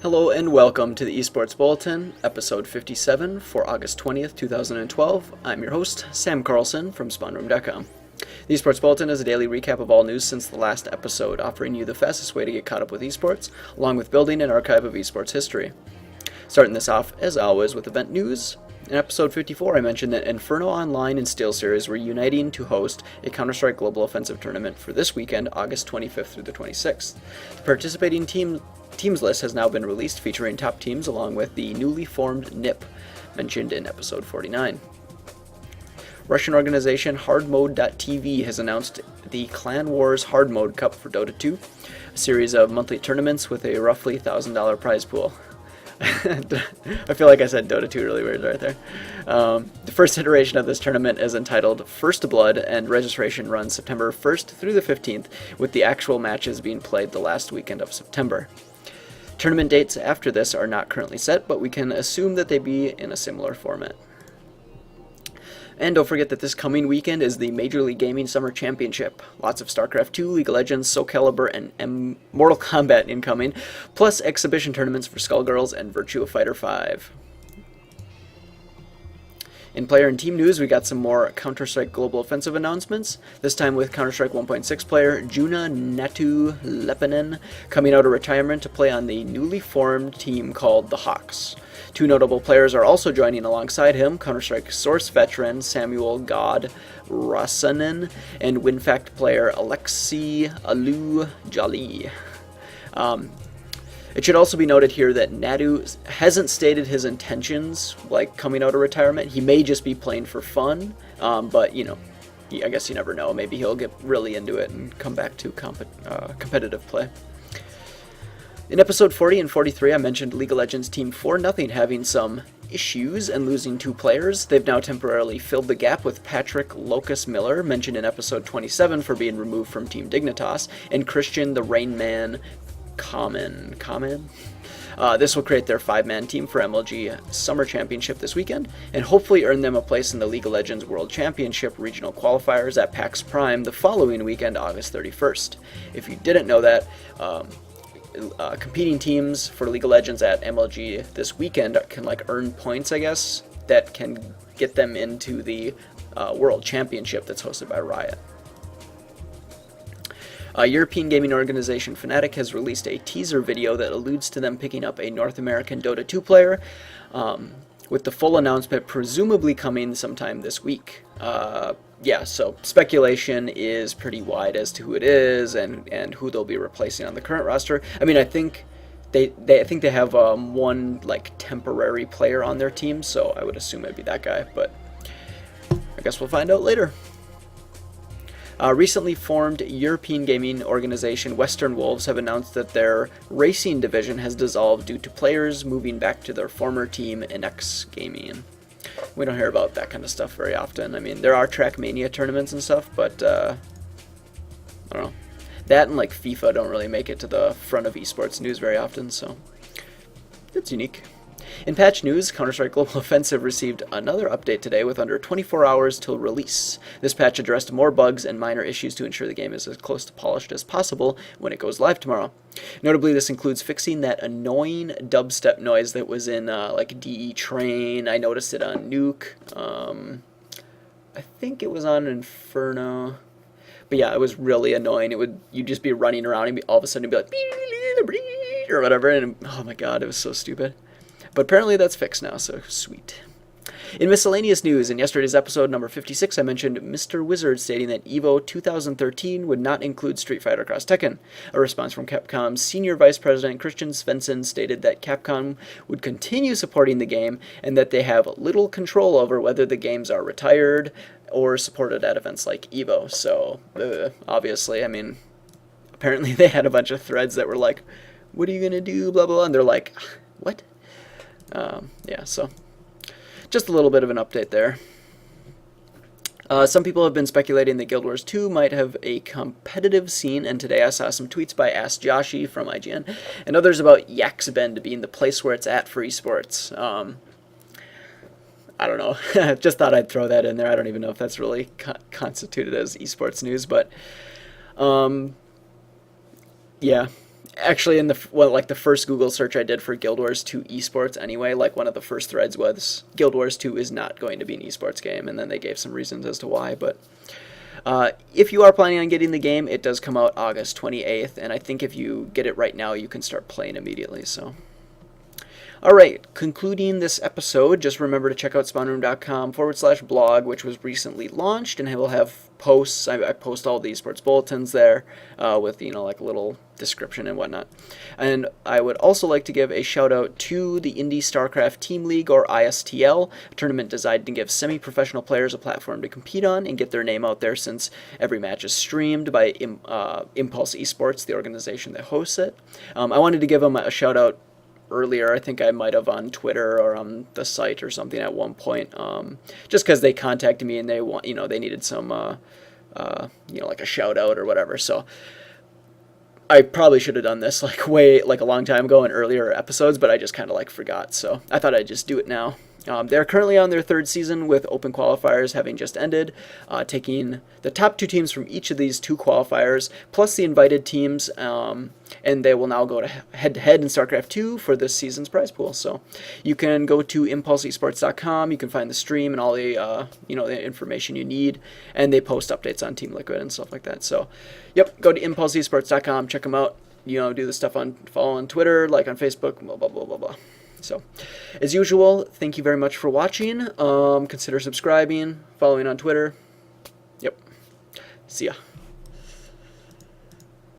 Hello and welcome to the Esports Bulletin, episode 57 for August 20th, 2012. I'm your host, Sam Carlson from SpawnRoom.com. The Esports Bulletin is a daily recap of all news since the last episode, offering you the fastest way to get caught up with esports, along with building an archive of esports history. Starting this off, as always, with event news. In episode 54, I mentioned that Inferno Online and SteelSeries were uniting to host a Counter-Strike Global Offensive tournament for this weekend, August 25th through the 26th. The participating teams list has now been released, featuring top teams along with the newly formed NIP, mentioned in episode 49. Russian organization HardMode.tv has announced the Clan Wars Hard Mode Cup for Dota 2, a series of monthly tournaments with a roughly $1,000 prize pool. I feel like I said Dota 2 really weird right there. The first iteration of this tournament is entitled First Blood, and registration runs September 1st through the 15th, with the actual matches being played the last weekend of September. Tournament dates after this are not currently set, but we can assume that they be in a similar format. And don't forget that this coming weekend is the Major League Gaming Summer Championship. Lots of StarCraft 2, League of Legends, Soul Calibur, and Mortal Kombat incoming, plus exhibition tournaments for Skullgirls and Virtua Fighter 5. In player and team news, we got some more Counter-Strike Global Offensive announcements, this time with Counter-Strike 1.6 player Juna Natu Lepinen coming out of retirement to play on the newly formed team called the Hawks. Two notable players are also joining alongside him, Counter-Strike Source veteran Samuel God Rasanen and WinFact player Alexei Alu Jali. It should also be noted here that Nadu hasn't stated his intentions, like coming out of retirement. He may just be playing for fun, but you know, I guess you never know. Maybe he'll get really into it and come back to competitive play. In episode 40 and 43, I mentioned League of Legends Team 4-0 having some issues and losing two players. They've now temporarily filled the gap with Patrick Locus Miller, mentioned in episode 27 for being removed from Team Dignitas, and Christian the Rain Man Common. This will create their 5-man team for MLG Summer Championship this weekend, and hopefully earn them a place in the League of Legends World Championship regional qualifiers at PAX Prime the following weekend, August 31st. If you didn't know that, competing teams for League of Legends at MLG this weekend can earn points, I guess, that can get them into the World Championship that's hosted by Riot. European gaming organization Fnatic has released a teaser video that alludes to them picking up a North American Dota 2 player, with the full announcement presumably coming sometime this week. So speculation is pretty wide as to who it is and who they'll be replacing on the current roster. I mean, I think they have one temporary player on their team, so I would assume it'd be that guy, but I guess we'll find out later. Recently formed European gaming organization Western Wolves have announced that their racing division has dissolved due to players moving back to their former team NX Gaming. We don't hear about that kind of stuff very often. I mean, there are Trackmania tournaments and stuff, but I don't know. That and FIFA don't really make it to the front of esports news very often, so it's unique. In patch news, Counter-Strike Global Offensive received another update today with under 24 hours till release. This patch addressed more bugs and minor issues to ensure the game is as close to polished as possible when it goes live tomorrow. Notably, this includes fixing that annoying dubstep noise that was in DE Train. I noticed it on Nuke. I think it was on Inferno. But yeah, it was really annoying. You'd just be running around and all of a sudden it'd be like or whatever, and oh my god, it was so stupid. But apparently that's fixed now, so sweet. In miscellaneous news, in yesterday's episode number 56, I mentioned Mr. Wizard stating that EVO 2013 would not include Street Fighter Cross Tekken. A response from Capcom's Senior Vice President Christian Svensson stated that Capcom would continue supporting the game and that they have little control over whether the games are retired or supported at events like EVO. So, obviously, I mean, apparently they had a bunch of threads that were like, what are you going to do, blah, blah, blah, and they're like, what? So just a little bit of an update there. Some people have been speculating that Guild Wars 2 might have a competitive scene, and today I saw some tweets by Ask Joshi from IGN, and others about Yaxbend being the place where it's at for esports. I don't know. Just thought I'd throw that in there. I don't even know if that's really constituted as esports news, but yeah. Actually, in the first Google search I did for Guild Wars 2 esports anyway, like one of the first threads was Guild Wars 2 is not going to be an esports game, and then they gave some reasons as to why. But if you are planning on getting the game, it does come out August 28th, and I think if you get it right now, you can start playing immediately. So. All right, concluding this episode, just remember to check out spawnroom.com/blog, which was recently launched, and it will have posts. I post all the esports bulletins there with, like a little description and whatnot. And I would also like to give a shout out to the Indie StarCraft Team League, or ISTL, a tournament designed to give semi-professional players a platform to compete on and get their name out there, since every match is streamed by Impulse Esports, the organization that hosts it. I wanted to give them a shout out earlier. I think I might have on Twitter or on the site or something at one point, just because they contacted me and they want, they needed some, like a shout out or whatever. So I probably should have done this like a long time ago in earlier episodes, but I just kind of forgot. So I thought I'd just do it now. They're currently on their third season, with open qualifiers having just ended, taking the top 2 teams from each of these 2 qualifiers, plus the invited teams, and they will now go to head-to-head in StarCraft 2 for this season's prize pool. So you can go to impulseesports.com, you can find the stream and all the, the information you need, and they post updates on Team Liquid and stuff like that. So, yep, go to impulseesports.com, check them out, do the stuff follow on Twitter, like on Facebook, blah, blah, blah, blah, blah. So, as usual, thank you very much for watching. Consider subscribing, following on Twitter. Yep. See ya.